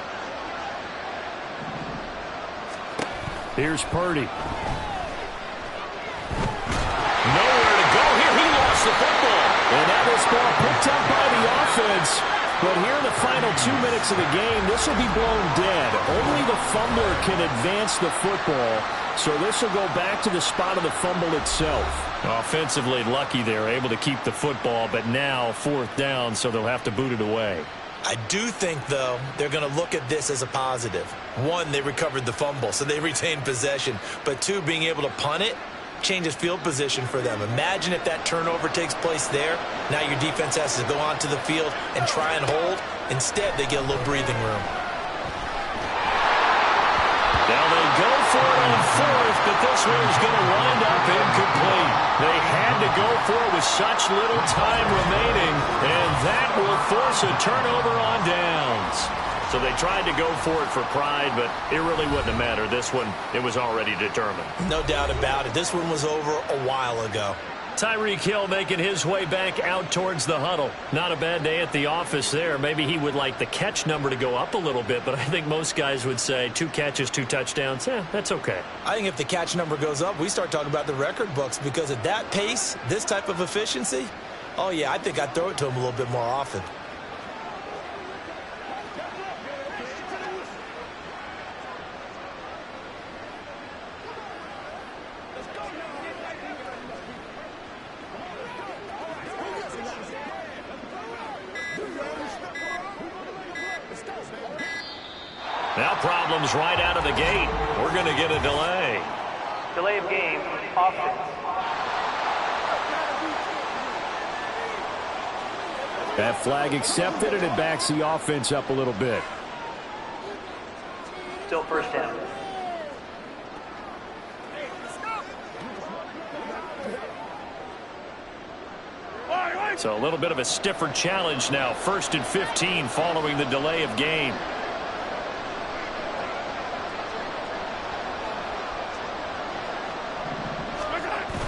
Here's Purdy. Nowhere to go here. He lost the football. And now this ball picked up by the offense. But here in the final 2 minutes of the game, this will be blown dead. Only the fumbler can advance the football. So this will go back to the spot of the fumble itself. Offensively lucky they're able to keep the football, but now 4th down, so they'll have to boot it away. I do think, though, they're going to look at this as a positive. 1, they recovered the fumble, so they retained possession. But 2, being able to punt it changes field position for them. Imagine if that turnover takes place there. Now your defense has to go onto the field and try and hold. Instead, they get a little breathing room. Now they go for it on 4th, but this one's going to wind up incomplete. They had to go for it with such little time remaining, and that will force a turnover on downs. So they tried to go for it for pride, but it really wouldn't have mattered. This one, it was already determined. No doubt about it. This one was over a while ago. Tyreek Hill making his way back out towards the huddle. Not a bad day at the office there. Maybe he would like the catch number to go up a little bit, but I think most guys would say 2 catches, 2 touchdowns. That's okay. I think if the catch number goes up, we start talking about the record books, because at that pace, this type of efficiency, oh yeah, I think I'd throw it to him a little bit more often. Now problems right out of the gate. We're going to get a delay. Delay of game, offense. That flag accepted, and it backs the offense up a little bit. Still first down. So a little bit of a stiffer challenge now. 1st and 15 following the delay of game.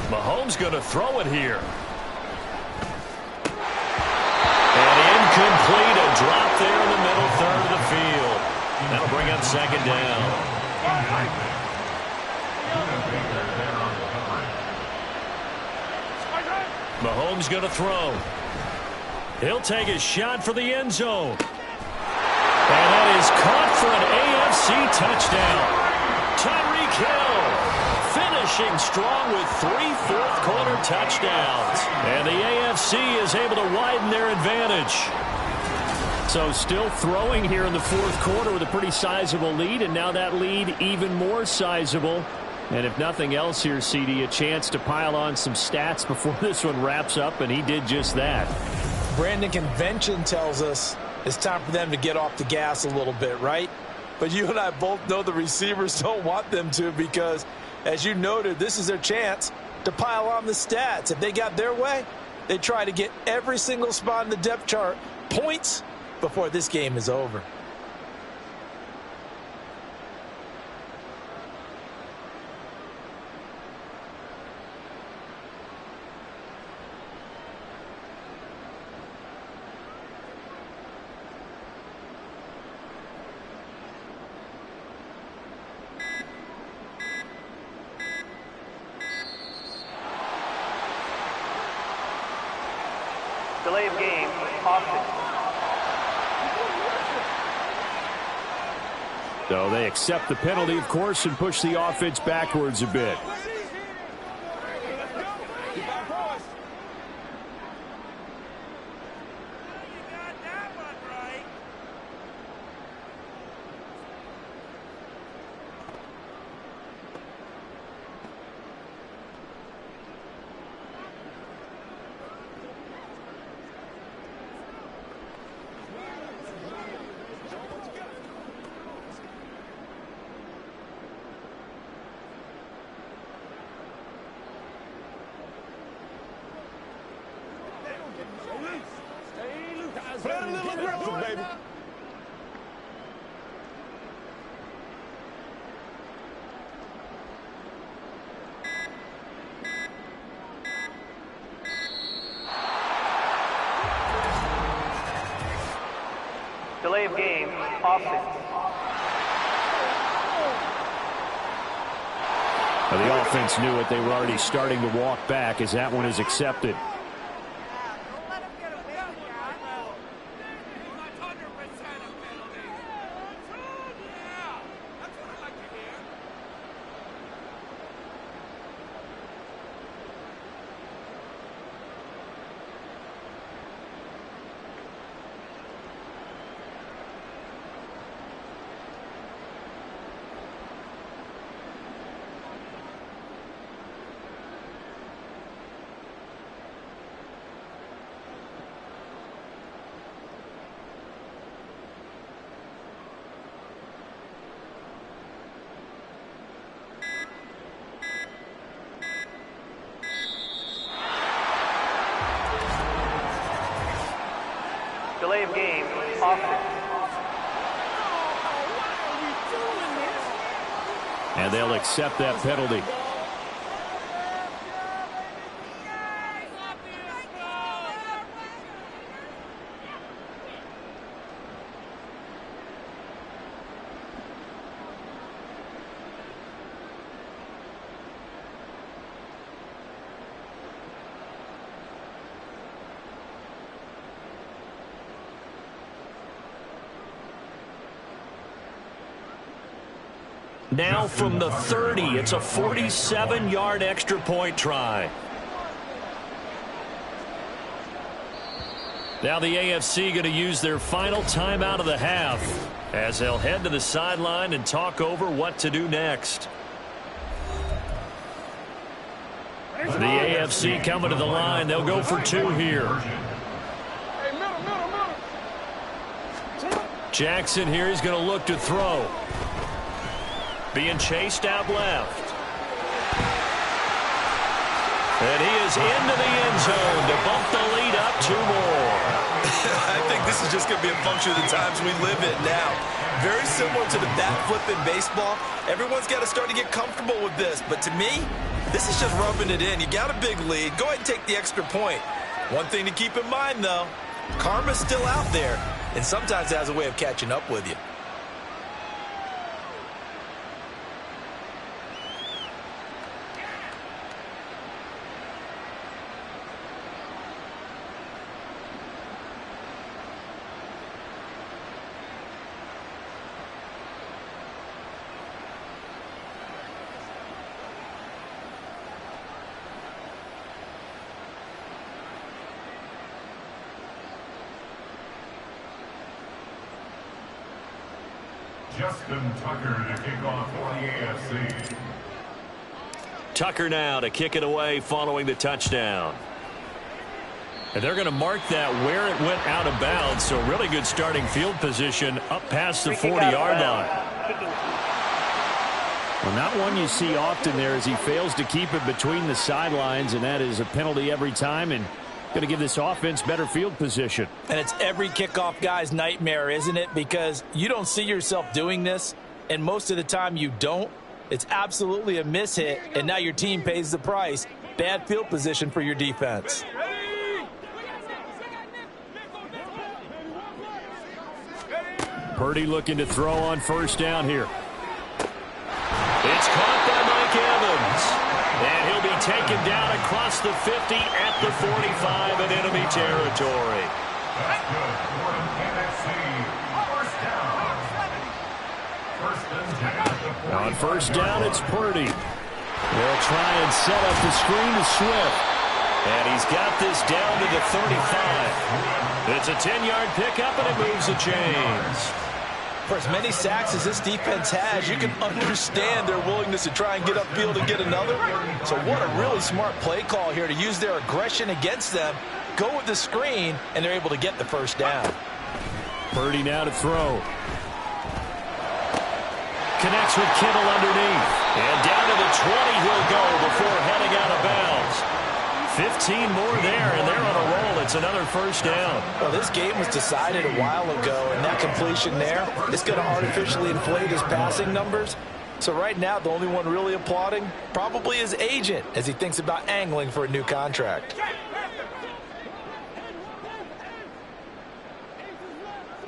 Mahomes going to throw it here. And incomplete. A drop there in the middle third of the field. That'll bring up 2nd down. Mahomes going to throw. He'll take a shot for the end zone. And that is caught for an AFC touchdown. Tyreek Hill finishing strong with 3 fourth-quarter touchdowns. And the AFC is able to widen their advantage. So still throwing here in the 4th quarter with a pretty sizable lead, and now that lead even more sizable. And if nothing else here, CD, a chance to pile on some stats before this one wraps up, and he did just that. Brandon, convention tells us it's time for them to get off the gas a little bit, right? But you and I both know the receivers don't want them to, because, as you noted, this is their chance to pile on the stats. If they got their way, they try to get every single spot in the depth chart points before this game is over. Delay of game, offense. So they accept the penalty, of course, and push the offense backwards a bit. Delay of game, offense. Well, the offense knew it. They were already starting to walk back as that one is accepted. Delay of game, offense. And they'll accept that penalty. Now from the 30, it's a 47-yard extra point try. Now the AFC going to use their final timeout of the half as they'll head to the sideline and talk over what to do next. The AFC coming to the line. They'll go for 2 here. Jackson here. He's going to look to throw. Being chased out left. And he is into the end zone to bump the lead up 2 more. I think this is just going to be a function of the times we live in now. Very similar to the bat flip in baseball. Everyone's got to start to get comfortable with this. But to me, this is just rubbing it in. You got a big lead. Go ahead and take the extra point. One thing to keep in mind, though, karma's still out there, and sometimes it has a way of catching up with you. Justin Tucker to kick off for the AFC. Tucker now to kick it away following the touchdown. And they're going to mark that where it went out of bounds. So really good starting field position up past the 40-yard line. Well, not one you see often there as he fails to keep it between the sidelines, and that is a penalty every time, and going to give this offense better field position. And it's every kickoff guy's nightmare, isn't it? Because you don't see yourself doing this, and most of the time you don't. It's absolutely a mishit, and now your team pays the price. Bad field position for your defense. Purdy looking to throw on first down here. It's caught by Mike Evans. And he'll be taken down across the 50 at the 45 in enemy territory. That's good for an NFC first down. First and 10 at the 45. On first down, it's Purdy. They'll try and set up the screen to Swift. And he's got this down to the 35. It's a 10-yard pickup, and it moves the chains. For as many sacks as this defense has, you can understand their willingness to try and get upfield and get another. So what a really smart play call here to use their aggression against them, go with the screen, and they're able to get the first down. Purdy now to throw. Connects with Kittle underneath. And down to the 20 he'll go before heading out of bounds. 15 more there, and they're on a roll. It's another first down. Well, this game was decided a while ago, and that completion there is going to artificially inflate his passing numbers. So right now, the only one really applauding probably his agent as he thinks about angling for a new contract.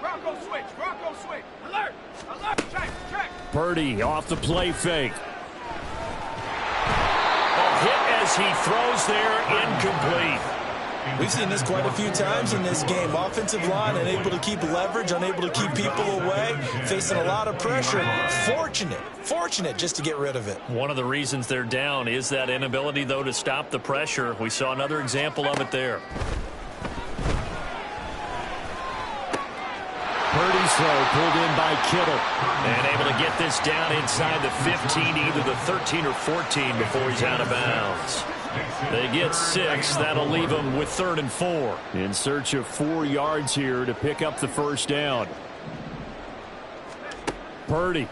Rocco switch. Alert. Check. Purdy off the play fake. Hit as he throws there, incomplete. We've seen this quite a few times in this game. Offensive line unable to keep leverage, unable to keep people away, facing a lot of pressure. Fortunate just to get rid of it. One of the reasons they're down is that inability, though, to stop the pressure. We saw another example of it there. Purdy's throw pulled in by Kittle. And able to get this down inside the 15, either the 13 or 14 before he's out of bounds. They get 6. That'll leave them with 3rd and 4. In search of 4 yards here to pick up the first down. Purdy.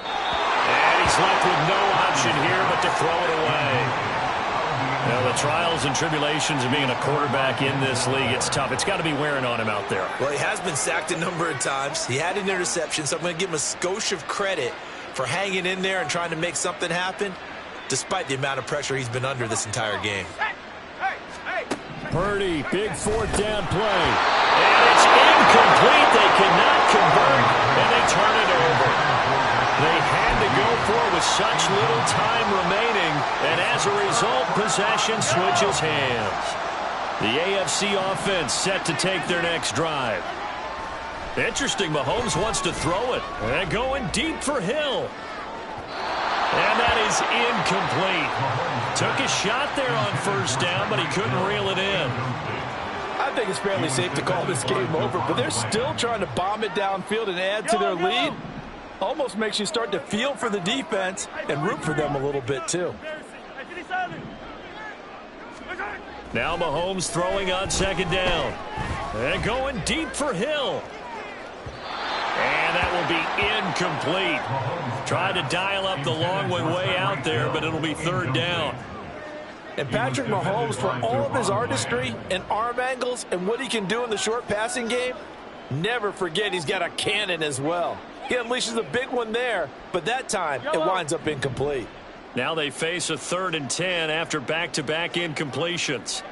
And he's left with no option here but to throw it away. Now, the trials and tribulations of being a quarterback in this league, it's tough. It's got to be wearing on him out there. Well, he has been sacked a number of times. He had an interception, so I'm going to give him a skosh of credit for hanging in there and trying to make something happen, despite the amount of pressure he's been under this entire game. Purdy, big 4th down play. And it's incomplete. They cannot convert, and they turn it over. They had to go for it with such little time remaining, and as a result, possession switches hands. The AFC offense set to take their next drive. Interesting, Mahomes wants to throw it. And going deep for Hill. And that is incomplete. Took a shot there on first down, but he couldn't reel it in. I think it's fairly safe to call this game over, but they're still trying to bomb it downfield and add to their lead. Almost makes you start to feel for the defense and root for them a little bit, too. Now Mahomes throwing on second down. And going deep for Hill. And that will be incomplete. Tried to dial up the long way out there, but it'll be third down. And Patrick Mahomes, for all of his artistry and arm angles and what he can do in the short passing game, never forget he's got a cannon as well. He unleashes a big one there, but that time it winds up incomplete. Now they face a 3rd and 10 after back-to-back incompletions.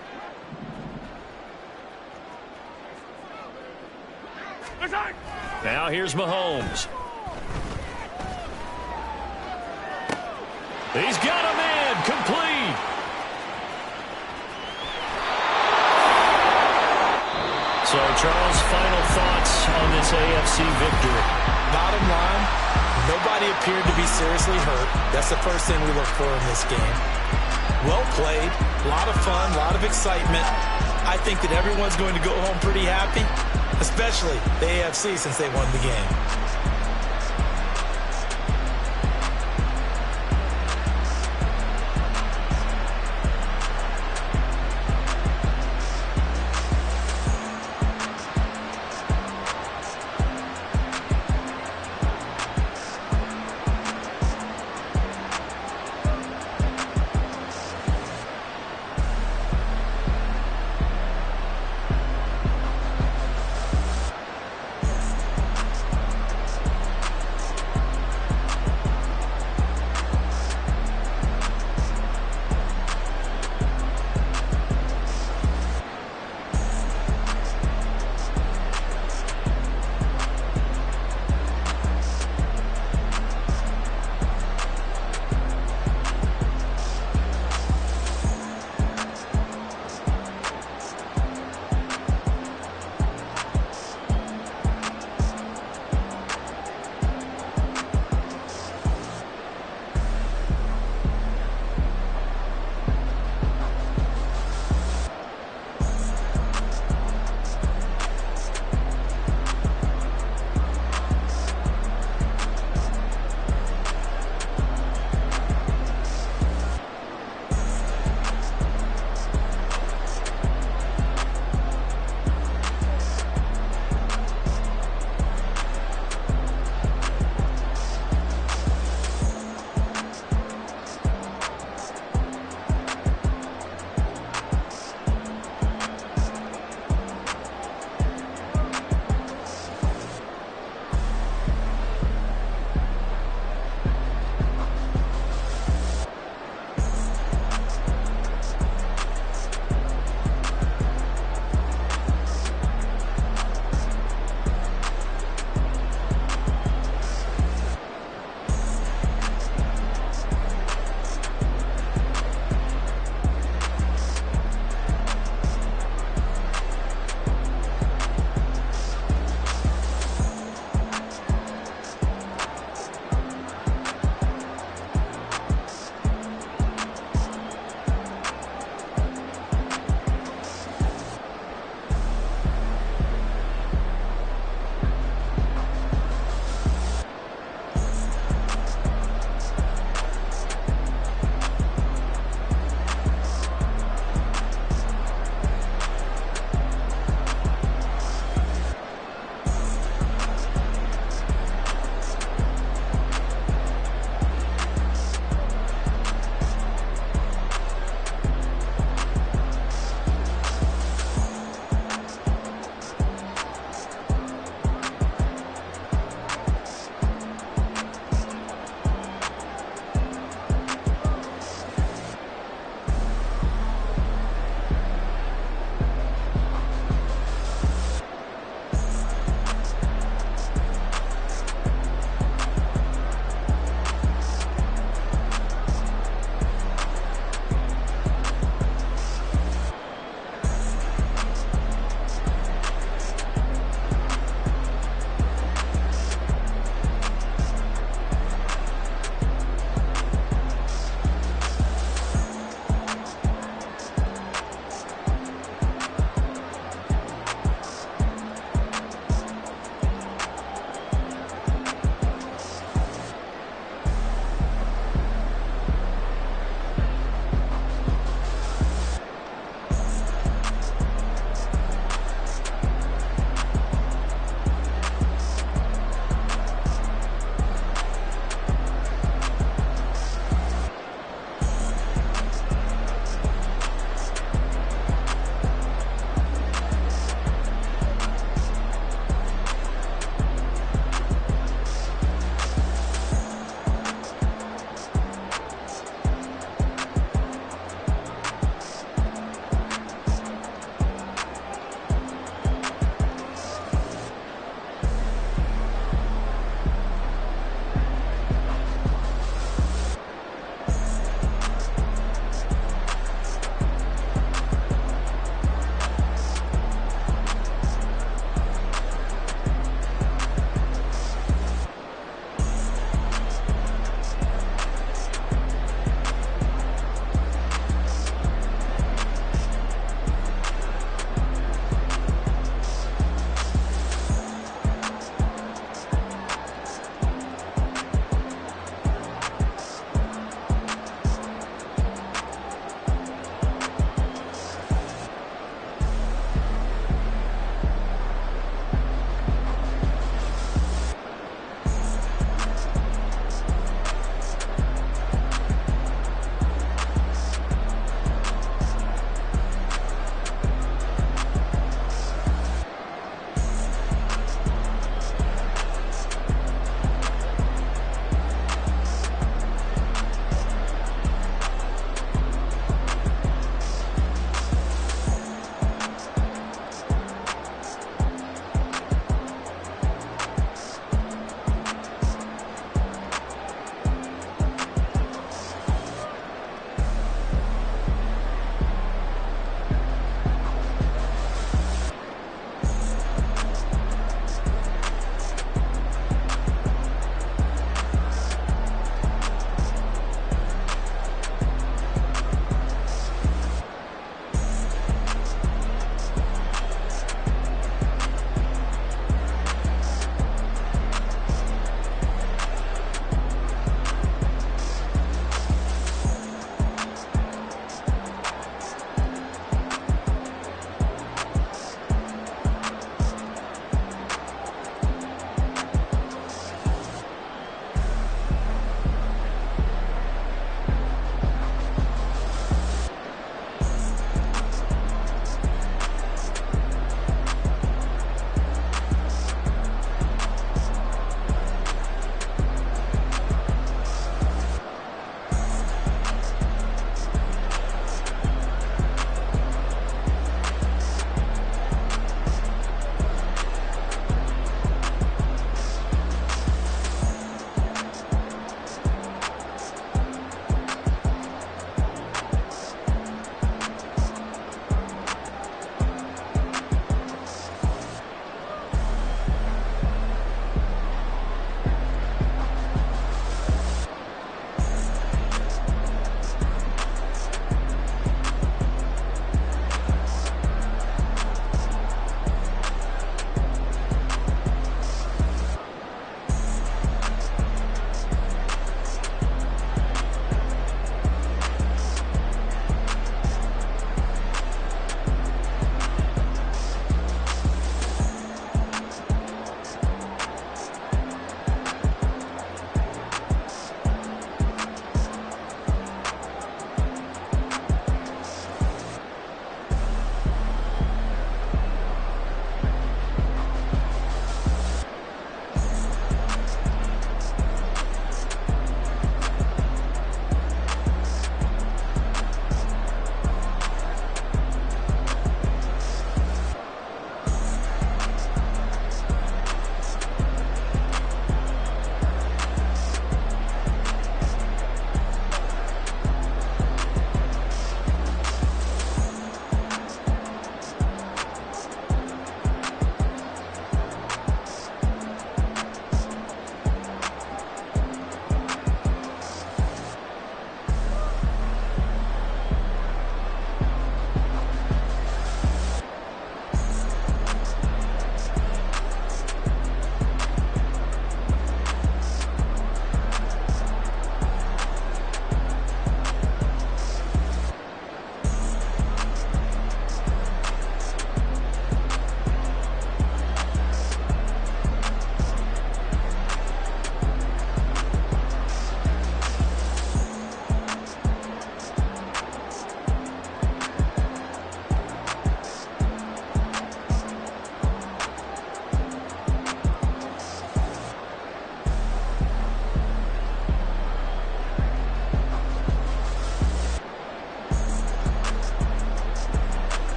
Now here's Mahomes. He's got a man complete. So, Charles, final thoughts on this AFC victory. Bottom line, nobody appeared to be seriously hurt. That's the first thing we look for in this game. Well played, a lot of fun, a lot of excitement. I think that everyone's going to go home pretty happy, especially the AFC since they won the game.